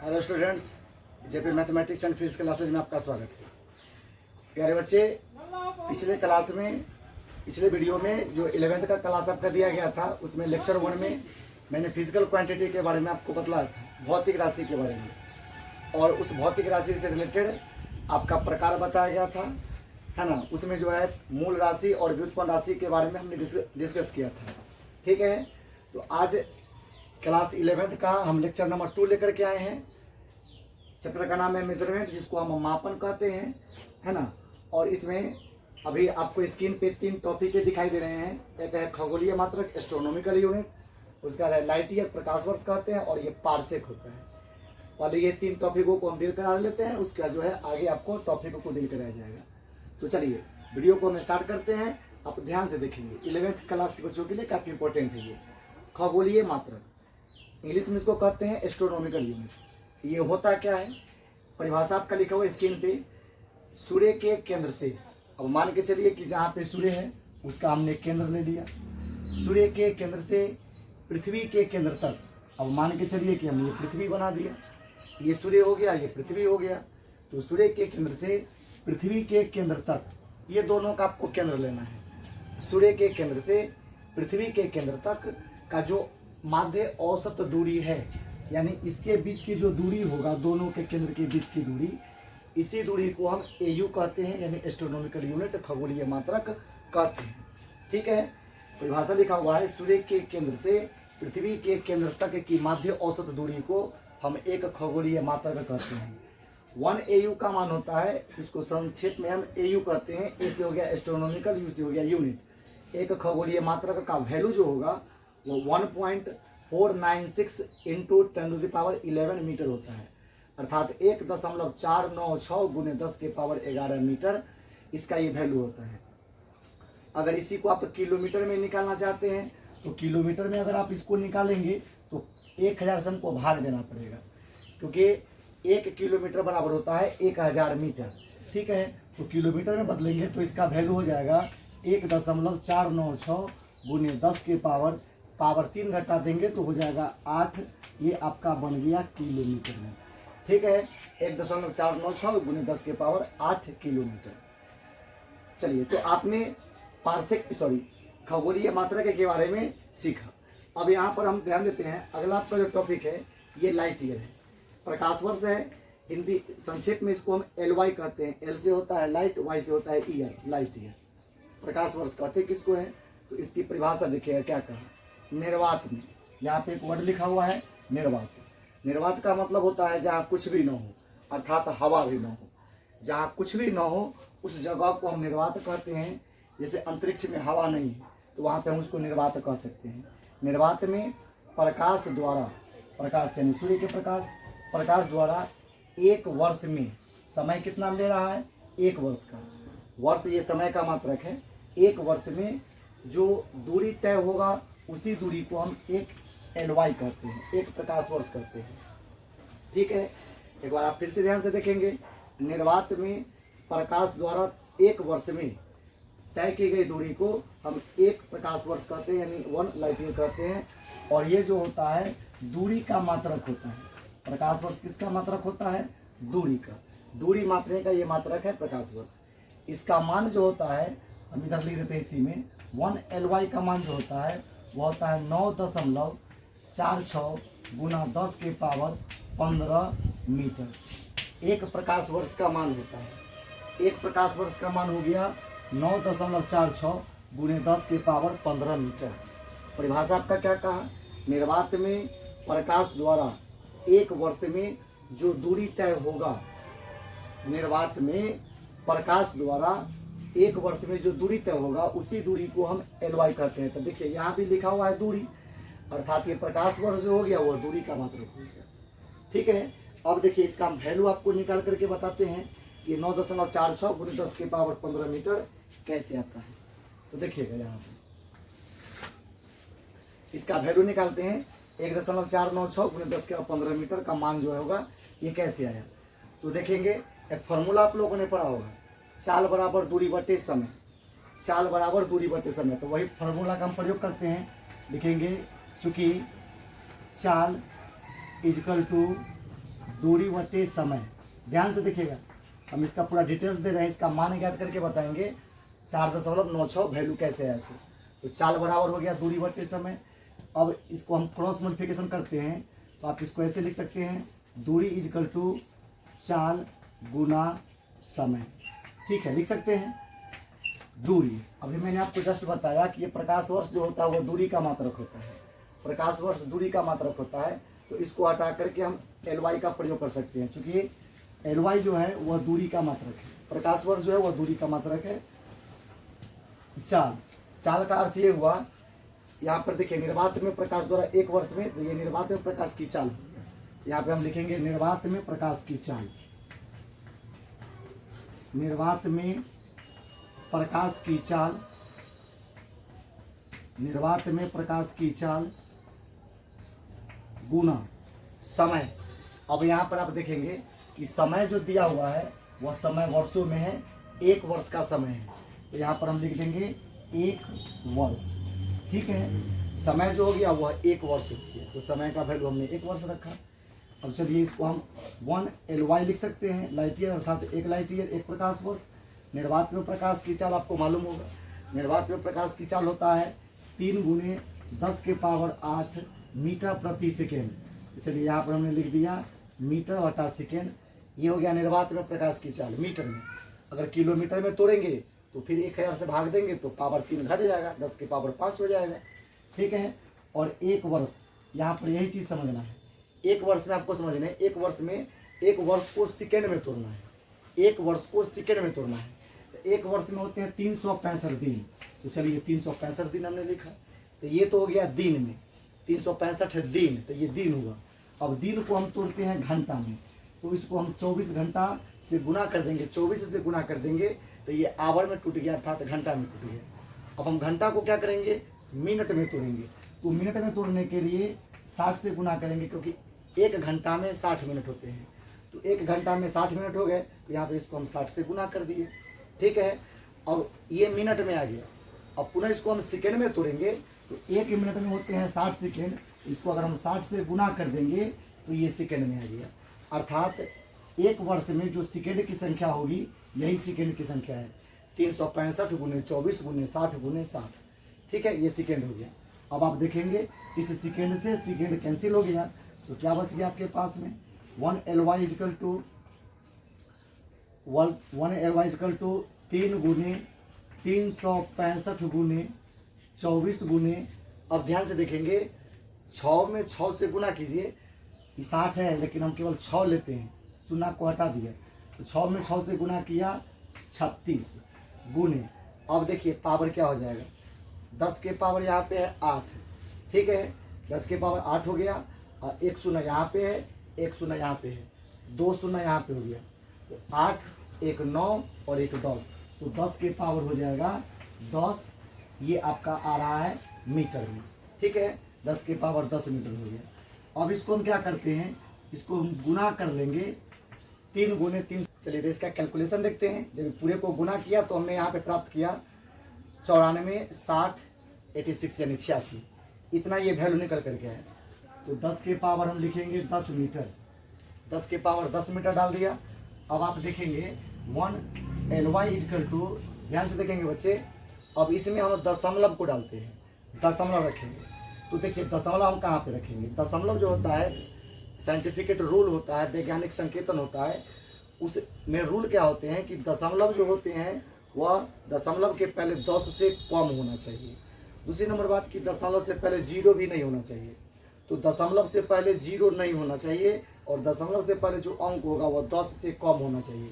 Hello students, JP mathematics and physics classes में आपका स्वागत है। प्यारे बच्चे, पिछले वीडियो में जो 11th का क्लास आपका दिया गया था, उसमें लेक्चर 1 में मैंने फिजिकल क्वांटिटी के बारे में आपको बतलाया था, भौतिक राशि के बारे में। और उस भौतिक राशि से रिलेटेड आपका प्रकार बताया गया था, है ना। उसमें जो है मूल राशि और व्युत्पन्न राशि के बारे में हमने डिस्कस किया था। ठीक है, तो आज क्लास 11th का हम लेक्चर नंबर 2 लेकर के आए हैं। चैप्टर का नाम है मेजरमेंट, जिसको हम मापन कहते हैं, है ना। और इसमें अभी आपको स्क्रीन पे 3 टॉपिक दिखाई दे रहे हैं। एक है खगोलीय मात्रक, एस्ट्रोनॉमिकल यूनिट, उसका है लाइट ईयर, प्रकाश वर्ष कहते हैं, और ये पारसेक होता है। पहले ये 3 टॉपिकों को हम डील करा लेते हैं, उसका जो है आगे आपको टॉपिकों को डील कराया जाएगा। तो चलिए वीडियो को हम स्टार्ट करते हैं। आप ध्यान से देखेंगे, 11th क्लास के बच्चों के लिए काफ़ी इंपॉर्टेंट है ये खगोलीय मात्रक। इंग्लिश में इसको कहते हैं एस्ट्रोनॉमिकल यूनिट। ये होता क्या है, परिभाषा आपका लिखा हुआ स्क्रीन पे। सूर्य के केंद्र से, अब मान के चलिए कि जहाँ पे सूर्य है उसका हमने केंद्र ले लिया। सूर्य के केंद्र से पृथ्वी के केंद्र तक, अब मान के चलिए कि हमने ये पृथ्वी बना दिया। ये सूर्य हो गया, ये पृथ्वी हो गया। तो सूर्य के केंद्र से पृथ्वी के केंद्र तक, ये दोनों का आपको केंद्र लेना है। सूर्य के केंद्र से पृथ्वी के केंद्र तक का जो माध्य औसत दूरी है, यानी इसके बीच की जो दूरी होगा, दोनों के केंद्र के बीच की दूरी, इसी दूरी को हम AU कहते हैं, यानी एस्ट्रोनॉमिकल यूनिट, खगोलीय मात्रक कहते हैं। ठीक है, परिभाषा लिखा हुआ है, सूर्य के केंद्र से पृथ्वी के केंद्र तक की माध्य औसत दूरी को हम एक खगोलीय मात्रक कहते हैं। 1 AU का मान होता है, इसको संक्षेप में हम AU कहते हैं। A से हो गया एस्ट्रोनॉमिकल, U से हो गया यूनिट। एक खगोलीय मात्रक का वैल्यू जो होगा वो 1.496 इंटू 10⁻11 मीटर होता है, अर्थात 1.496 गुने 10⁻11 मीटर इसका ये वैल्यू होता है। अगर इसी को आप किलोमीटर में निकालना चाहते हैं तो किलोमीटर में अगर आप इसको निकालेंगे तो 1000 से हमको भाग देना पड़ेगा, क्योंकि 1 किलोमीटर बराबर होता है 1000 मीटर। ठीक है, तो किलोमीटर में बदलेंगे तो इसका वैल्यू हो जाएगा 1.496 गुने 10 के पावर 3 घटा देंगे तो हो जाएगा 8। ये आपका बन गया किलोमीटर में। ठीक है, 1.496 गुने 10 के पावर 8 किलोमीटर। चलिए, तो आपने खगोलीय मात्रक के बारे में सीखा। अब यहाँ पर हम ध्यान देते हैं, अगला आपका जो टॉपिक है ये लाइट ईयर है, प्रकाश वर्ष है। हिंदी संक्षेप में इसको हम LY कहते हैं। L से होता है लाइट, Y से होता है ईयर, लाइट ईयर। प्रकाश वर्ष कहते हैं किसको है, तो इसकी परिभाषा देखिएगा क्या कहा। निर्वात में, यहाँ पे एक वर्ड लिखा हुआ है निर्वात। निर्वात का मतलब होता है जहाँ कुछ भी न हो, अर्थात हवा भी न हो। जहाँ कुछ भी न हो उस जगह को हम निर्वात कहते हैं। जैसे अंतरिक्ष में हवा नहीं है तो वहाँ पे हम उसको निर्वात कह सकते हैं। निर्वात में प्रकाश द्वारा, प्रकाश यानी सूर्य के प्रकाश द्वारा 1 वर्ष में समय कितना ले रहा है, 1 वर्ष का। वर्ष ये समय का मात्रक है। 1 वर्ष में जो दूरी तय होगा उसी दूरी को हम एक LY कहते हैं, एक प्रकाश वर्ष कहते हैं। ठीक है, एक बार आप फिर से ध्यान से देखेंगे। निर्वात में प्रकाश द्वारा 1 वर्ष में तय की गई दूरी को हम 1 प्रकाश वर्ष कहते हैं, यानी 1 लाइट ईयर कहते हैं। और ये जो होता है दूरी का मात्रक होता है। प्रकाश वर्ष किसका मात्रक होता है, दूरी का। दूरी मापने का ये मात्रक है प्रकाश वर्ष। इसका मान जो होता है, हम इधर लिख देते हैं इसी में, 1 LY का मान जो होता है वो होता है 9.46 गुना 10 के पावर 15 मीटर। 1 प्रकाश वर्ष का मान होता है। 1 प्रकाश वर्ष का मान हो गया 9.46 गुने 10 के पावर 15 मीटर। परिभाषा आपका क्या कहा, निर्वात में प्रकाश द्वारा 1 वर्ष में जो दूरी तय होगा, निर्वात में प्रकाश द्वारा 1 वर्ष में जो दूरी तय होगा उसी दूरी को हम LY कहते हैं। तो देखिए यहाँ भी लिखा हुआ है दूरी, अर्थात ये प्रकाश वर्ष जो हो गया वो दूरी का मात्रक हो गया। ठीक है, अब देखिए इसका हम वैल्यू आपको निकाल करके बताते हैं। ये 9.46 गुने 10 के पावर 15 मीटर कैसे आता है। तो देखिएगा यहाँ पे इसका वैल्यू निकालते हैं। 1.496 गुने 10 के पावर 15 मीटर का मान जो होगा ये कैसे आया। तो देखेंगे, एक फॉर्मूला आप लोगों ने पढ़ा होगा, चाल बराबर दूरी बटे समय। चाल बराबर दूरी बटे समय, तो वही फार्मूला का हम प्रयोग करते हैं। लिखेंगे चूंकि चाल इजकल टू दूरी बटे समय। ध्यान से देखिएगा, हम इसका पूरा डिटेल्स दे रहे हैं, इसका मान ज्ञात करके बताएंगे 4.96 वैल्यू कैसे है इसको। तो चाल बराबर हो गया दूरी बटे समय। अब इसको हम क्रॉस मल्टीप्लिकेशन करते हैं तो आप इसको ऐसे लिख सकते हैं, दूरी इजकल टू चाल गुना समय। ठीक है, लिख सकते हैं दूरी। अभी मैंने आपको जस्ट बताया कि ये प्रकाश वर्ष जो होता है वो दूरी का मात्रक होता है, प्रकाश वर्ष दूरी का मात्रक होता है। तो इसको हटा करके हम LY का प्रयोग कर सकते हैं, चूंकि LY जो है वह दूरी का मात्रक है, प्रकाश वर्ष जो है वह दूरी का मात्रक है। चाल, चाल का अर्थ ये हुआ, यहाँ पर देखिए निर्वात में प्रकाश द्वारा 1 वर्ष में, तो ये निर्वात में प्रकाश की चाल, यहाँ पे हम लिखेंगे निर्वात में प्रकाश की चाल, निर्वात में प्रकाश की चाल, निर्वात में प्रकाश की चाल गुना समय। अब यहाँ पर आप देखेंगे कि समय जो दिया हुआ है वह समय वर्षों में है, 1 वर्ष का समय है, तो यहाँ पर हम लिख देंगे 1 वर्ष। ठीक है, समय जो हो गया वह 1 वर्ष होती है, तो समय का वैल्यू हमने 1 वर्ष रखा। अब चलिए इसको हम 1 LY लिख सकते हैं, लाइट ईयर अर्थात 1 लाइट ईयर 1 प्रकाश वर्ष। निर्वात में प्रकाश की चाल आपको मालूम होगा, निर्वात में प्रकाश की चाल होता है 3 गुने 10⁸ मीटर प्रति सेकेंड। तो चलिए यहाँ पर हमने लिख दिया मीटर बटा सेकेंड, ये हो गया निर्वात में प्रकाश की चाल मीटर में। अगर किलोमीटर में तोड़ेंगे तो फिर 1000 से भाग देंगे तो पावर 3 घट जाएगा, 10⁵ हो जाएगा। ठीक है, और 1 वर्ष, यहाँ पर यही चीज़ समझना है, 1 वर्ष में आपको समझना है, 1 वर्ष में 1 वर्ष को सेकेंड में तोड़ना है, 1 वर्ष को सेकेंड में तोड़ना है। तो 1 वर्ष में होते हैं 365 दिन, तो चलिए 365 दिन हमने लिखा, तो ये तो हो गया दिन में, 365 दिन, तो ये दिन हुआ। अब दिन को हम तोड़ते हैं घंटा में, तो इसको हम 24 घंटा से गुना कर देंगे, 24 से गुना कर देंगे तो ये आवर में टूट गया अर्थात घंटा में टूट गया। अब हम घंटा को क्या करेंगे, मिनट में तोड़ेंगे, तो मिनट में तोड़ने के लिए 60 से गुना करेंगे, क्योंकि 1 घंटा में 60 मिनट होते हैं, तो 1 घंटा में 60 मिनट हो गए, तो यहाँ पे इसको हम 60 से गुना कर दिए। ठीक है, अब ये मिनट में आ गया। अब पुनः इसको हम सेकेंड में तोड़ेंगे, तो 1 मिनट में होते हैं 60 सेकेंड, इसको अगर हम 60 से गुना कर देंगे तो ये सेकेंड में आ गया। अर्थात 1 वर्ष में जो सेकेंड की संख्या होगी यही सेकेंड की संख्या है, 365 गुने 24 गुने 60 गुने 60। ठीक है, ये सेकेंड हो गया। अब आप देखेंगे इस सेकेंड से सेकेंड कैंसिल हो गया, तो क्या बच गया आपके पास में 1 LY इजकल टू 3 गुने 365 गुने 24 गुने। अब ध्यान से देखेंगे 6 में 6 से गुना कीजिए, 60 है लेकिन हम केवल 6 लेते हैं, शून्य को हटा दिया, तो 6 में 6 से गुना किया 36 गुने। अब देखिए पावर क्या हो जाएगा, 10 के पावर यहाँ पे है 8। ठीक है, 10 के पावर 8 हो गया, और 1 शून्य यहाँ पे है, 1 शून्य यहाँ पे है, 2 शून्य यहाँ पे हो गया, तो 8 1 9 और 1 10, तो 10 के पावर हो जाएगा 10। ये आपका आ रहा है मीटर में। ठीक है, 10 के पावर 10 मीटर हो गया। अब इसको हम क्या करते हैं, इसको हम गुना कर लेंगे 3 गुने 3। चलिए इसका कैलकुलेशन देखते हैं। जब पूरे को गुना किया तो हमने यहाँ पे प्राप्त किया 94 60 86 यानी 86, इतना ये वैल्यू निकल करके है। तो 10 के पावर हम लिखेंगे 10 मीटर, 10 के पावर 10 मीटर डाल दिया। अब आप देखेंगे 1 LY इजकल टू, ध्यान से देखेंगे बच्चे, अब इसमें हम दशमलव को डालते हैं, दशमलव रखेंगे। तो देखिए दशमलव हम कहाँ पे रखेंगे, दशमलव जो होता है साइंटिफिक रूल होता है, वैज्ञानिक संकेतन होता है, उसमें रूल क्या होते हैं कि दशमलव जो होते हैं वह दशमलव के पहले 10 से कम होना चाहिए। दूसरी नंबर बात कि दशमलव से पहले 0 भी नहीं होना चाहिए, तो दशमलव से पहले 0 नहीं होना चाहिए, और दशमलव से पहले जो अंक होगा वह 10 से कम होना चाहिए।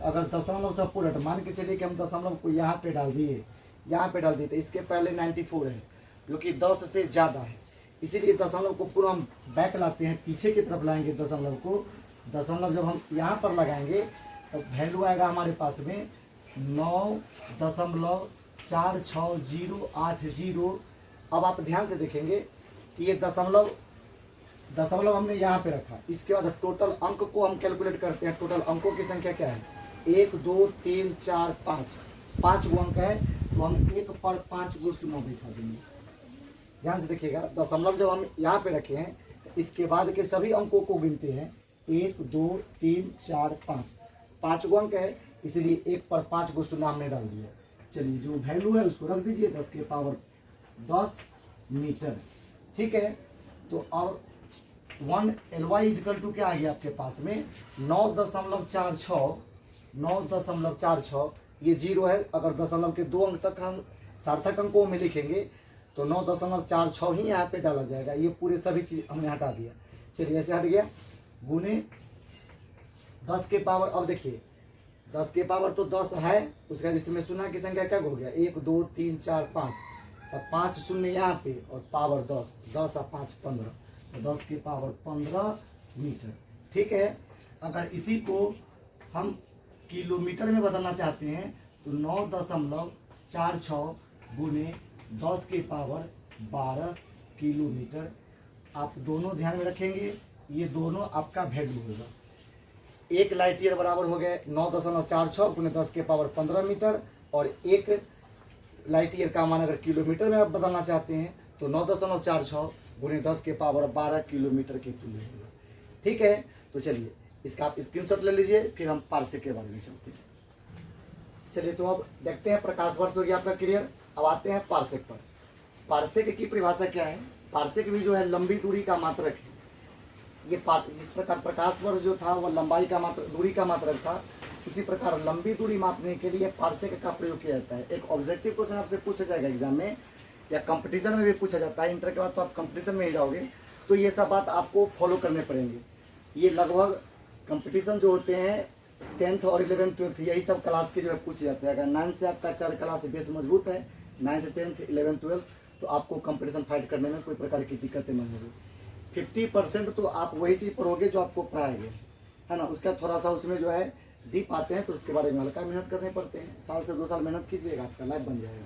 अगर दशमलव से पूरा, मान के चलिए कि हम दशमलव को यहाँ पे डाल दिए, यहाँ पे डाल दिए, तो इसके पहले 94 है जो कि 10 से ज़्यादा है, इसीलिए दशमलव को पूरा हम बैक लाते हैं, पीछे की तरफ लाएंगे दशमलव को। दशमलव जब हम यहाँ पर लगाएंगे तो वैल्यू आएगा हमारे पास में 9.468080। अब आप ध्यान से देखेंगे कि ये दशमलव हमने यहाँ पे रखा, इसके बाद टोटल अंक को हम कैलकुलेट करते हैं। टोटल अंकों की संख्या क्या है, 1 2 3 4 5, 5 गो अंक है, तो हम 1 पर 5 गो शून्य बैठा देंगे। ध्यान से देखिएगा, दशमलव जब हम यहाँ पे रखे हैं तो इसके बाद के सभी अंकों को गिनते हैं, 1 2 3 4 5, 5 गो अंक है, इसलिए 1 पर 5 गो शून्य हमने डाल दिया। चलिए जो वैल्यू है उसको रख दीजिए 10 के पावर 10 मीटर। ठीक है, तो अब 1 LY इजकल टू क्या आ गया आपके पास में 9.46 ये 0 है। अगर दशमलव के 2 अंक तक हम सार्थक अंकों में लिखेंगे तो 9.46 ही यहाँ पे डाला जाएगा। ये पूरे सभी चीज हमने हटा दिया। चलिए ऐसे हट गया, गुने 10 के पावर, अब देखिए 10 के पावर तो 10 है, उसका इसमें शून्य की संख्या क्या हो गया 1 2 3 4 5, तब 5 शून्य यहाँ पे और पावर 10, 10 और 5 15, तो 10 के पावर 15 मीटर। ठीक है, अगर इसी को हम किलोमीटर में बदलना चाहते हैं तो 9.46 गुने 10 के पावर 12 किलोमीटर। आप दोनों ध्यान में रखेंगे, ये दोनों आपका वैल्यू होगा। 1 लाइट ईयर बराबर हो गए 9.46 गुने 10 के पावर 15 मीटर, और 1 लाइट ईयर का मान अगर किलोमीटर में आप बदलना चाहते हैं तो 9.46 गुने 10 के पावर 12 किलोमीटर के तुल्य होगा। ठीक है, तो चलिए इसका आप स्क्रीनशॉट ले लीजिए, फिर हम पार्सेक के बारे में चलते हैं। चलिए तो अब देखते हैं, प्रकाश वर्ष हो गया आपका क्लियर। अब आते हैं पार्सेक पर। पार्सेक की परिभाषा क्या है? पार्सेक भी जो है लंबी दूरी का मात्रक है। ये जिस प्रकार प्रकाश वर्ष जो था वह लंबाई का मात्रक, दूरी का मात्रक था, इसी प्रकार लंबी दूरी मापने के लिए पार्सेक का प्रयोग किया जाता है। एक ऑब्जेक्टिव क्वेश्चन आपसे पूछा जाएगा एग्जाम में, या कंपटीशन में भी पूछा जाता है। इंटर के बाद तो आप कंपटीशन में ही जाओगे, तो ये सब बात आपको फॉलो करने पड़ेंगे। ये लगभग कंपटीशन जो होते हैं 10th और 11th 12th यही सब क्लास के जो है पूछे जाते हैं। अगर 9 से आपका 4 क्लास बेस मजबूत है, 9th 10th 11th 12th, तो आपको कंपटीशन फाइट करने में कोई प्रकार की दिक्कतें नहीं होगी। 50% तो आप वही चीज़ पढ़ोगे जो आपको पढ़ाया गया है ना। उसका थोड़ा सा उसमें जो है डीप आते हैं, तो उसके बारे में हल्का मेहनत करने पड़ते हैं। साल से 2 साल मेहनत कीजिएगा, आपका लाइफ बन जाएगा।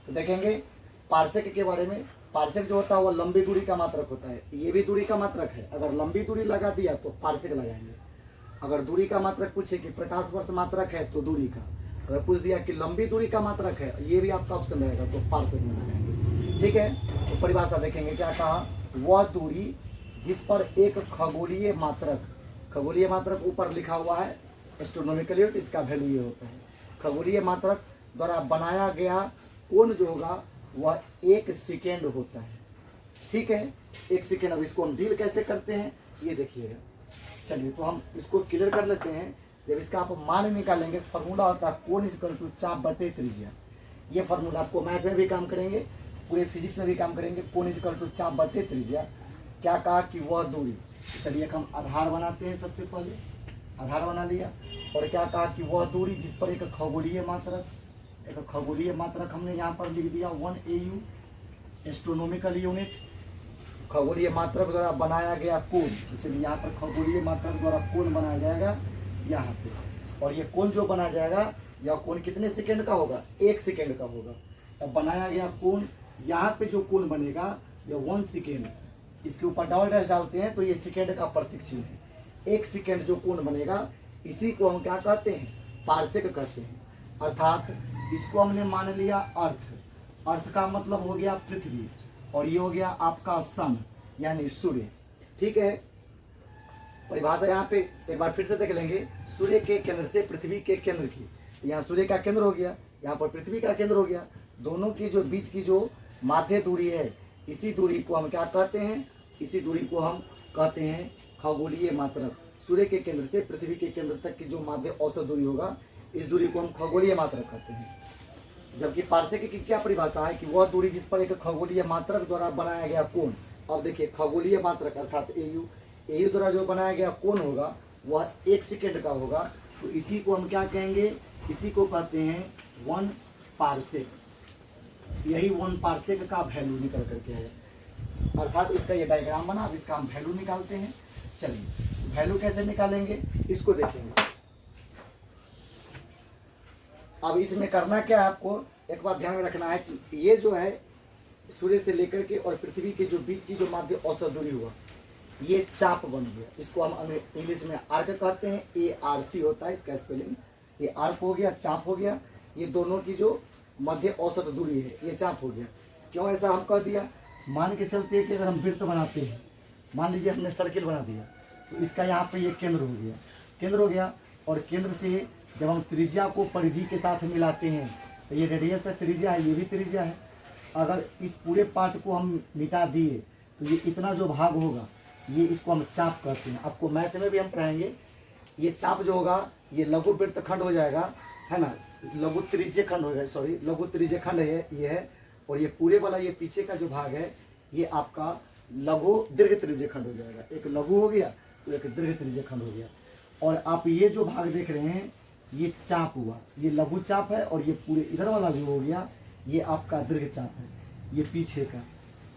तो देखेंगे पार्सेक के बारे में। पार्सेक जो होता है वो लंबी दूरी का मात्रक होता है। ये भी दूरी का मात्रक है। अगर लंबी दूरी लगा दिया तो पार्सेक लगाएंगे। अगर दूरी का मात्रक पूछे कि प्रकाश वर्ष मात्रक है तो दूरी का, अगर पूछ दिया कि लंबी दूरी का मात्रक है, ये भी आपका ऑप्शन रहेगा, तो पार्सेक में लगाएंगे। ठीक है, तो परिभाषा देखेंगे क्या कहा, वह दूरी जिस पर एक खगोलीय मात्रक, खगोलीय मात्रक ऊपर लिखा हुआ है एस्ट्रोनॉमिकल यूनिट, इसका वैल्यू ये होता है। खगोलीय मात्रक द्वारा बनाया गया कोण जो होगा वह 1 सेकेंड होता है। ठीक है, 1 सेकेंड। अब इसको हम डील कैसे करते हैं ये देखिएगा। चलिए तो हम इसको क्लियर कर लेते हैं। जब इसका आप मान निकालेंगे, फॉर्मूला होता है कोण इक्वल टू चाप बटे त्रिज्या। ये फॉर्मूला आपको मैथ में भी काम करेंगे, पूरे फिजिक्स में भी काम करेंगे। कोण इक्वल टू चाप बटे त्रिज्या। क्या कहा कि वह दूरी, चलिए हम आधार बनाते हैं। सबसे पहले आधार बना लिया, और क्या कहा कि वह दूरी जिस पर एक खगोलीय मात्रक, एक खगोलीय मात्रक हमने यहाँ पर लिख दिया 1 AU एस्ट्रोनॉमिकल यूनिट, खगोलीय मात्रक द्वारा बनाया गया कोण। चलिए यहाँ पर खगोलीय मात्रक द्वारा कोण बनाया जाएगा यहाँ पे, और ये कोण जो बनाया जाएगा यह कोण कितने सेकेंड का होगा, 1 सेकेंड का होगा। अब बनाया गया कोण, यहाँ पे जो कोण बनेगा यह 1 सेकेंड, इसके ऊपर डबल डैश डालते हैं तो ये सेकेंड का प्रतीक चिन्ह है। 1 सेकेंड जो कोण बनेगा इसी को हम क्या कहते हैं, पार्सेक कहते हैं। अर्थात इसको हमने मान लिया अर्थ, अर्थ का मतलब हो गया पृथ्वी, और ये हो गया आपका सन यानी सूर्य। ठीक है, परिभाषा यहाँ पे एक बार फिर से देख लेंगे। सूर्य के केंद्र से पृथ्वी के केंद्र की, यहाँ सूर्य का केंद्र हो गया, यहाँ पर पृथ्वी का केंद्र हो गया। दोनों की जो बीच की जो माध्य दूरी है, इसी दूरी को हम क्या कहते हैं, इसी दूरी को हम कहते हैं खगोलीय मात्रक। सूर्य के केंद्र से पृथ्वी के केंद्र तक की जो माध्य औसत दूरी होगा, इस दूरी को हम खगोलीय मात्रक कहते हैं। जबकि पार्सेक की क्या परिभाषा है कि वह दूरी जिस पर एक खगोलीय मात्रक द्वारा बनाया गया कोण। अब देखिए खगोलीय मात्रक अर्थात AU द्वारा जो बनाया गया कोण होगा वह 1 सेकेंड का होगा, तो इसी को हम क्या कहेंगे, इसी को कहते हैं 1 पार्सेक। यही 1 पार्सेक का वैल्यू निकल करके है। अर्थात इसका ये डायग्राम बना, अब इसका हम वैल्यू निकालते हैं। चलिए वैल्यू कैसे निकालेंगे इसको देखेंगे। अब इसमें करना क्या है, आपको एक बात ध्यान में रखना है कि ये जो है सूर्य से लेकर के और पृथ्वी के जो बीच की जो माध्य औसत दूरी हुआ, ये चाप बन गया। इसको हम इंग्लिश में आर्क कहते हैं, ARC होता है इसका स्पेलिंग। ये आर्क हो गया, चाप हो गया। ये दोनों की जो मध्य औसत दूरी है ये चाप हो गया। क्यों ऐसा हम कह दिया, मान के चलते कि अगर हम वृत्त बनाते हैं, मान लीजिए हमने सर्किल बना दिया, तो इसका यहाँ पे ये केंद्र हो गया, केंद्र हो गया। और केंद्र से जब हम त्रिज्या को परिधि के साथ मिलाते हैं तो ये रेडियस है, त्रिज्या है, ये भी त्रिज्या है। अगर इस पूरे पार्ट को हम मिटा दिए तो ये इतना जो भाग होगा ये इसको हम चाप कहते हैं। आपको मैथ में भी हम पढ़ाएंगे। ये चाप जो होगा ये लघु वृत्तखंड हो जाएगा, है ना, लघु त्रिज्य खंड हो जाएगा, सॉरी लघु त्रिज्य खंड है ये है। और ये पूरे वाला ये पीछे का जो भाग है ये आपका लघु दीर्घ त्रिज्य खंड हो जाएगा। एक लघु हो गया तो एक दीर्घ त्रिज्य खंड हो गया। और आप ये जो भाग देख रहे हैं ये चाप हुआ, ये लघु चाप है। और ये पूरे इधर वाला जो हो गया ये आपका दीर्घ चाप है। ये पीछे का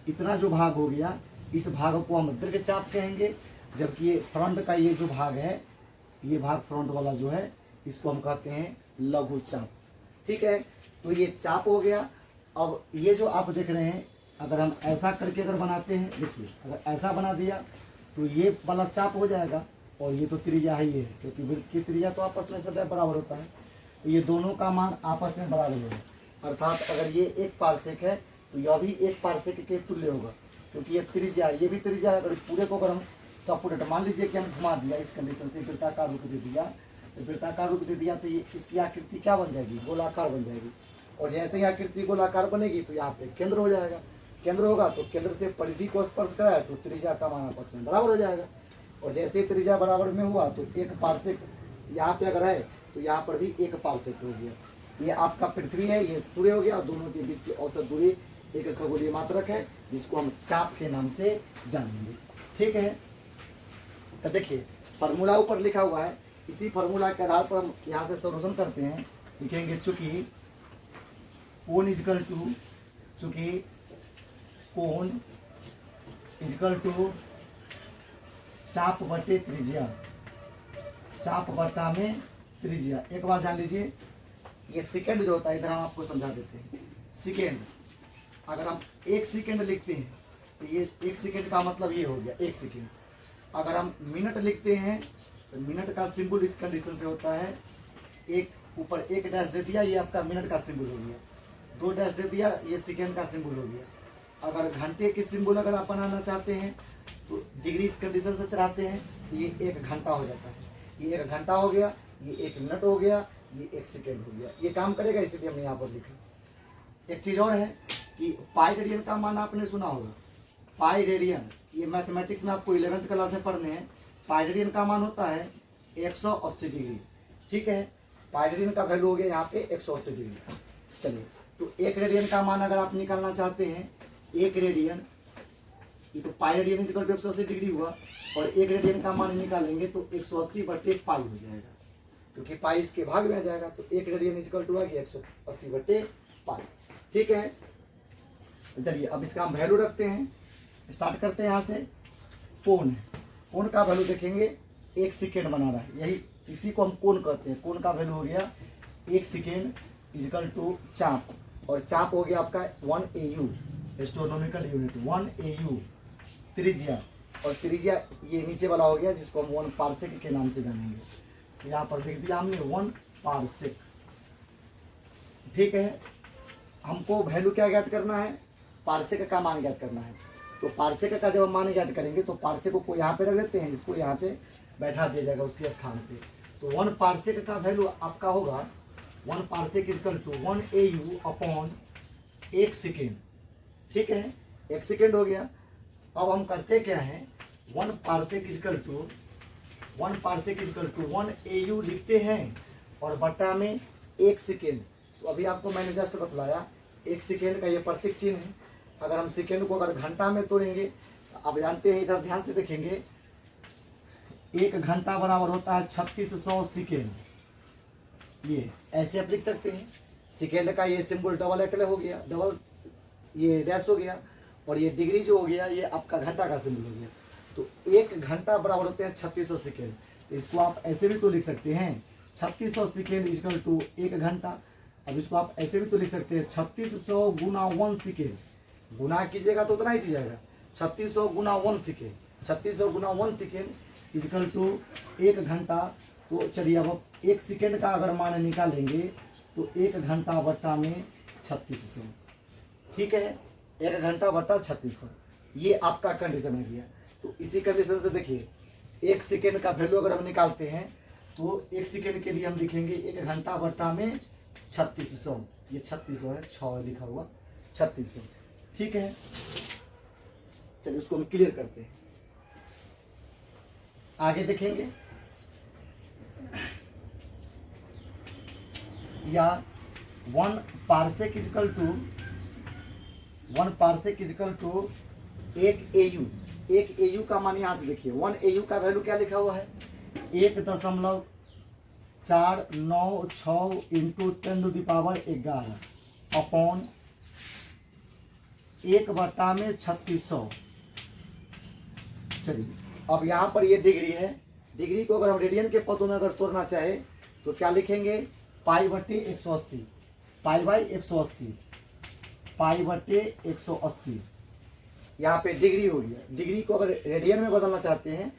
इतना जो भाग हो गया इस भाग को हम दीर्घ चाप कहेंगे। जबकि ये फ्रंट का ये जो भाग है, ये भाग फ्रंट वाला जो है इसको हम कहते हैं लघु चाप। ठीक है, तो ये चाप हो गया। अब ये जो आप देख रहे हैं अगर हम ऐसा करके अगर बनाते हैं, देखिए अगर ऐसा बना दिया तो ये वाला चाप हो जाएगा। और ये तो त्रिज्या है ये, क्योंकि वृत्त की त्रिज्या तो आपस में सदैव बराबर होता है। तो ये दोनों का मान आपस में बराबर होगा। अर्थात अगर ये 1 पारसेक है तो यह भी 1 पारसेक के तुल्य होगा, क्योंकि ये त्रिज्या ये भी त्रिज्या है। अगर पूरे को अगर हम सपोर्ट मान लीजिए कि हम घुमा दिया इस कंडीशन से, वृत्ताकार रूप दे दिया, तो वृत्ताकार रूप दे दिया तो ये इसकी आकृति क्या बन जाएगी, गोलाकार बन जाएगी। और जैसे ही आकृति गोलाकार बनेगी तो यहाँ पे केंद्र हो जाएगा। केंद्र होगा तो केंद्र से परिधि को स्पर्श कराए तो त्रिज्या का मान आपस में बराबर हो जाएगा। और जैसे ही त्रिज्या बराबर में हुआ तो 1 पारसेक यहाँ पे अगर है तो यहाँ पर भी 1 पारसेक हो गया। ये आपका पृथ्वी है, ये सूर्य हो गया। दोनों के बीच की औसत दूरी एक खगोलीय मात्रक है जिसको हम चाप के नाम से जानेंगे। ठीक है, तो देखिए फार्मूला ऊपर लिखा हुआ है। इसी फार्मूला के आधार पर हम यहाँ से सॉल्यूशन करते हैं। लिखेंगे चूंकि कोण इजकल टू, चूंकि कोण इजकल टू चाप बटे त्रिज्या, चाप बटा में त्रिज्या। एक बात जान लीजिए, ये सेकेंड जो होता है इधर हम आपको समझा देते हैं। सेकेंड अगर हम 1 सेकेंड लिखते हैं तो ये 1 सेकेंड का मतलब ये हो गया 1 सेकेंड। अगर हम मिनट लिखते हैं तो मिनट का सिंबल इस कंडीशन से होता है, एक ऊपर 1 डैश दे दिया, ये आपका मिनट का सिंबल हो गया। 2 डैश दे दिया, ये सेकेंड का सिंबल हो गया। अगर घंटे के सिंबल अगर आप बनाना चाहते हैं तो डिग्री इस कंडीशन से चढ़ाते हैं तो ये 1 घंटा हो जाता है। ये 1 घंटा हो गया, ये 1 मिनट हो गया, ये 1 सेकेंड हो गया। ये काम करेगा, इसलिए हमने यहाँ पर लिखा। एक चीज़ और है कि पाई रेडियन का मान आपने सुना होगा। पाई रेडियन ये मैथमेटिक्स में आपको 11th क्लास में पढ़ने हैं। पाई रेडियन का मान होता है 180 डिग्री। ठीक है, पाई रेडियन का वैल्यू हो गया यहाँ पे 180 डिग्री। चलिए, तो 1 रेडियन का मान अगर आप निकालना चाहते हैं, 1 रेडियन, ये तो pi radian equal to 180 degree हुआ। और 1 रेडियन का मान निकालेंगे तो 180 बटे पाई हो जाएगा, क्योंकि पाई इसके भाग में आ जाएगा। तो 1 रेडियन इक्वल टू आ गया 180 बटे पाई। ठीक है, चलिए अब इसका हम वैल्यू रखते हैं। स्टार्ट करते हैं यहाँ से। कोण है, कोण का वैल्यू देखेंगे 1 सेकेंड बना रहा है, यही इसी को हम कोण कहते हैं। कोण का वैल्यू हो गया 1 सेकेंड इक्वल टू चाप। और चाप हो गया आपका 1 AU, एस्ट्रोनॉमिकल यूनिट 1 AU। त्रिज्या, और त्रिज्या ये नीचे वाला हो गया जिसको हम 1 पारसेक के नाम से जानेंगे। यहाँ पर लिख दिया हमने 1 पारसेक। ठीक है, हमको वैल्यू क्या ज्ञात करना है, पारसेक का मान ज्ञात करना है। तो पारसेक का जब हम मान ज्ञात करेंगे तो पारसेक को यहाँ पे रख देते हैं, इसको यहाँ पे बैठा दिया जाएगा उसके स्थान पे। तो 1 पारसेक का वैल्यू आपका होगा 1 parsec equal to 1 AU upon 1 second. ठीक है, 1 सेकेंड हो गया। अब हम करते क्या है, 1 पारसेक इक्वल टू 1 AU लिखते हैं और बटा में 1 सेकेंड। तो अभी आपको मैंने जस्ट बतलाया 1 सेकेंड का ये प्रतीक चिन्ह है। अगर हम सेकेंड को अगर घंटा में तोड़ेंगे, आप जानते हैं, इधर ध्यान से देखेंगे, 1 घंटा बराबर होता है 3600 सेकेंड। ये ऐसे आप लिख सकते हैं। सेकेंड का ये सिंबल डबल एकले हो गया, डबल ये डैश हो गया। और ये डिग्री जो हो गया ये आपका घंटा का सिंबल हो गया। तो 1 घंटा बराबर होते हैं 3600 सेकेंड। तो इसको आप ऐसे भी तो लिख सकते हैं 3600 सेकेंड इक्वल टू 1 घंटा। अब इसको आप ऐसे भी तो लिख सकते हैं 3600 गुना 1 सेकेंड। गुना कीजिएगा तो उतना ही चीज आएगा, 3600 गुना 1 सेकेंड। 3600 गुना 1 सेकेंड इक्वल टू 1 घंटा। तो चलिए अब 1 सेकेंड का अगर मान निकालेंगे तो 1 घंटा बट्टा में 3600। ठीक है, 1 घंटा बट्टा 3600, ये आपका कंडीशन आ गया। तो इसी कंडीशन से देखिए 1 सेकेंड का वैल्यू अगर हम निकालते हैं तो 1 सेकेंड के लिए हम लिखेंगे 1 घंटा बट्टा में 3600, ये 3600 है, 6 लिखा हुआ 3600, ठीक है। चलिए उसको हम क्लियर करते हैं, आगे देखेंगे। या 1 parsec equal to 1 AU। 1 AU का मान यहाँ से देखिए, 1 AU का वैल्यू क्या लिखा हुआ है, 1.496 इंटू 10⁻11 अपॉन 1/3600। चलिए अब यहाँ पर ये डिग्री है, डिग्री को अगर हम रेडियन के पदों में अगर तोड़ना चाहे तो क्या लिखेंगे, π/180, π/180, π/180। यहाँ पे डिग्री हो गया। डिग्री को अगर रेडियन में बदलना चाहते हैं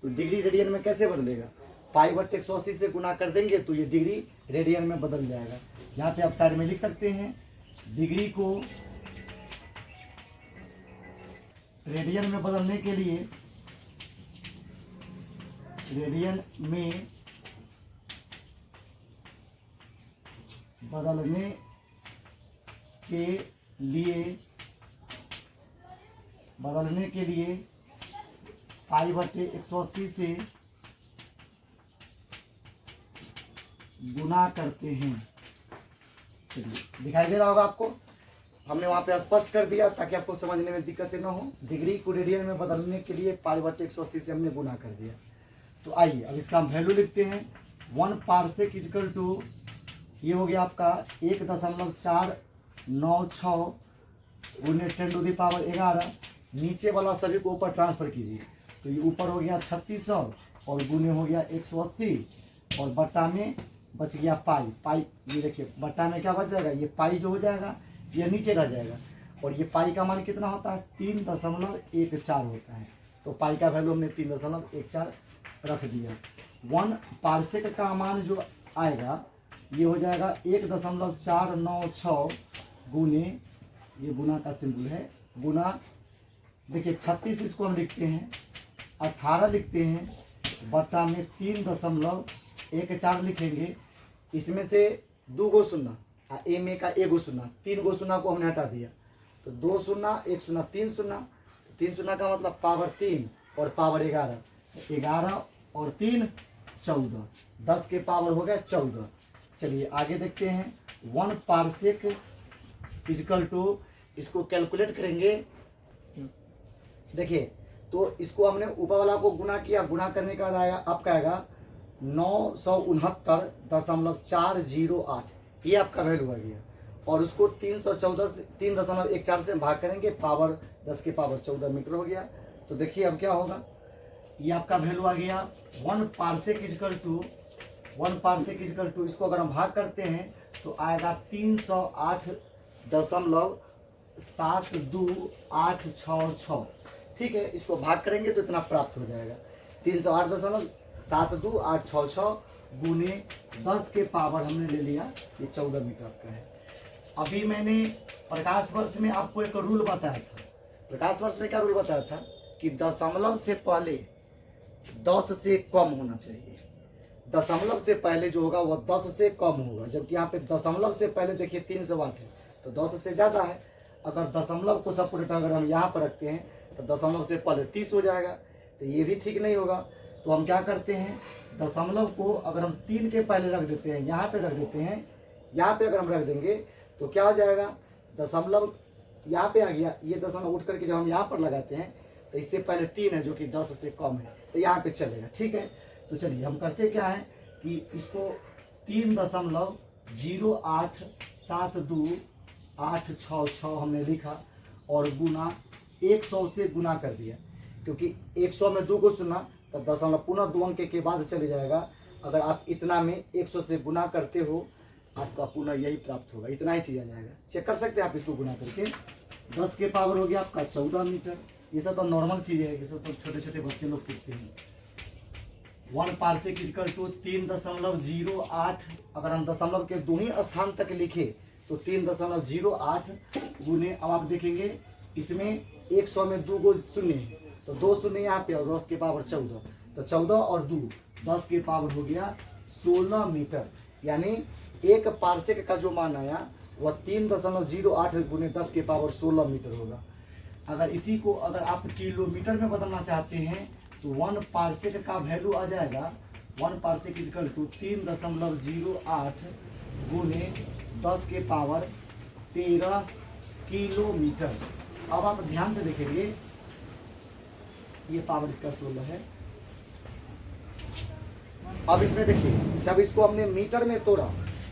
तो डिग्री रेडियन में कैसे बदलेगा, π/180 से गुना कर देंगे तो ये डिग्री रेडियन में बदल जाएगा। यहाँ पे आप साइड में लिख सकते हैं, डिग्री को रेडियन में बदलने के लिए, रेडियन में बदलने के लिए π/180 से गुना करते हैं। चलिए दिखाई दे रहा होगा आपको, हमने वहां पे स्पष्ट कर दिया ताकि आपको समझने में दिक्कतें ना हो। डिग्री को रेडियन में बदलने के लिए π/180 से हमने गुना कर दिया। तो आइए अब इसका हम वैल्यू लिखते हैं। 1 पार्सेक इजकल टू, ये हो गया आपका 1.496 गुने 10⁻11। नीचे वाला सभी को ऊपर ट्रांसफर कीजिए, तो ये ऊपर हो गया 3600 और गुने हो गया 180 और बट्टा में बच गया पाई। ये देखिए बट्टा में क्या बच जाएगा, ये पाई जो हो जाएगा ये नीचे रह जाएगा। और ये पाई का मान कितना होता है, 3.14 होता है। तो पाई का वैल्यू हमने 3.14 रख दिया। 1 पार्सेक का मान जो आएगा ये हो जाएगा 1.496 गुने, ये गुना का सिंबल है, गुना देखिए 36 इसको हम लिखते हैं, 18 लिखते हैं, बट्टा में 3.14 लिखेंगे। इसमें से 2 गो शून्य, ए में का 1 गो शून्य, 3 गो शून्य को हमने हटा दिया, तो 2 शून्य 1 शून्य 3 शून्य, 3 शून्य का मतलब पावर 3 और पावर 11, 11 और 3 14, 10 के पावर हो गया 14। चलिए आगे देखते हैं। 1 पार्सेक इजकल टू, इसको कैलकुलेट करेंगे। देखिए तो इसको हमने ऊपर वाला को गुना किया, गुना करने के बाद आएगा आपका आएगा 969.408, ये आपका वैल्यू आ गया। और उसको 314 से 3.14 से भाग करेंगे, पावर 10 के पावर 14 मीटर हो गया। तो देखिए अब क्या होगा, ये आपका वैल्यू आ गया 1 parsec equal to, 1 parsec equal to, इसको अगर हम भाग करते हैं तो आएगा 308.72866। ठीक है, इसको भाग करेंगे तो इतना प्राप्त हो जाएगा, 308.72866 गुने 10 के पावर हमने ले लिया, ये 14 मीटर का है। अभी मैंने प्रकाश वर्ष में आपको एक रूल बताया था। प्रकाश वर्ष में क्या रूल बताया था कि दशमलव से पहले 10 से कम होना चाहिए। दशमलव से पहले जो होगा वह 10 से कम होगा, जबकि यहाँ पे दशमलव से पहले देखिए 308 है तो 10 से ज़्यादा है। अगर दशमलव को सपोर्ट अगर हम यहाँ पर रखते हैं तो दशमलव से पहले 30 हो जाएगा, तो ये भी ठीक नहीं होगा। तो हम क्या करते हैं, दशमलव को अगर हम 3 के पहले रख देते हैं, यहाँ पे रख देते हैं, यहाँ पे अगर हम रख देंगे तो क्या हो जाएगा, दशमलव यहाँ पे आ गया, ये दशमलव उठ करके जब हम यहाँ पर लगाते हैं तो इससे पहले 3 है जो कि 10 से कम है, तो यहाँ पे चलेगा। ठीक है, तो चलिए हम करते क्या है कि इसको 3.0872866 हमने लिखा और गुना 100 से गुना कर दिया, क्योंकि 100 में 2 को सुना तो दशमलव पुनः 2 अंक के बाद चले जाएगा। अगर आप इतना में 100 से गुना करते हो आपका पुनः यही प्राप्त होगा, इतना ही चीज आ जाएगा। चेक कर सकते हैं आप इसको गुना करके। 10 के पावर हो गया आपका 14 मीटर। ये सब तो नॉर्मल चीज है, ये सब तो छोटे छोटे बच्चे लोग सीखते हैं। 1 पार्सेक इक्वल टू 3.08, अगर हम दशमलव के 2 ही स्थान तक लिखे तो 3.08 गुने, अब आप देखेंगे इसमें 100 में 2 गो शून्य है तो 2 शून्य यहाँ पे और 10 के पावर 14, तो 14 और 2 10 के पावर हो गया 16 मीटर। यानी एक पार्सेक का जो मान आया वह 3.08 गुने 10 के पावर 16 मीटर होगा। अगर इसी को अगर आप किलोमीटर में बदलना चाहते हैं तो 1 पार्सेक का वैल्यू आ जाएगा 1 पार्सेक इक्वल टू 3.08 गुने 10 के पावर 13 किलोमीटर। अब आप ध्यान से देखेंगे ये पावर इसका 16 है। अब इसमें देखिए जब इसको हमने मीटर में तोड़ा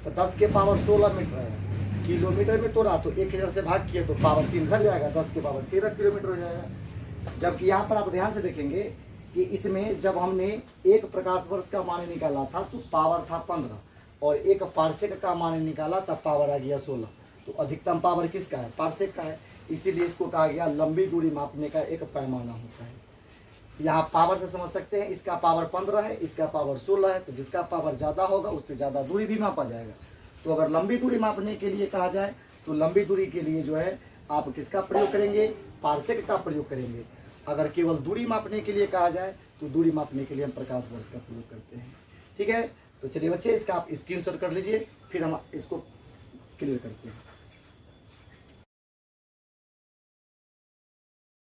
तो 10 के पावर 16 मीटर है, किलोमीटर में तोड़ा तो 1000 से भाग किए तो पावर 3 घट जाएगा, 10 के पावर 13 किलोमीटर हो जाएगा। जबकि यहाँ पर आप ध्यान से देखेंगे कि इसमें जब हमने एक प्रकाश वर्ष का मान निकाला था तो पावर था 15 और एक पार्सेक का मान निकाला तब पावर आ गया 16। तो अधिकतम पावर किसका है? पार्सेक का है। इसीलिए इसको कहा गया लंबी दूरी मापने का एक पैमाना होता है। यहाँ पावर से समझ सकते हैं इसका पावर 15 है, इसका पावर 16 है, तो जिसका पावर ज़्यादा होगा उससे ज़्यादा दूरी भी मापा जाएगा। तो अगर लंबी दूरी मापने के लिए कहा जाए तो लंबी दूरी के लिए जो है आप किसका प्रयोग करेंगे? पार्सेक का प्रयोग करेंगे। अगर केवल दूरी मापने के लिए कहा जाए तो दूरी मापने के लिए हम प्रकाश वर्ष का प्रयोग करते हैं। ठीक है, तो चलिए बच्चे इसका आप स्क्रीनशॉट कर लीजिए, फिर हम इसको क्लियर करते हैं।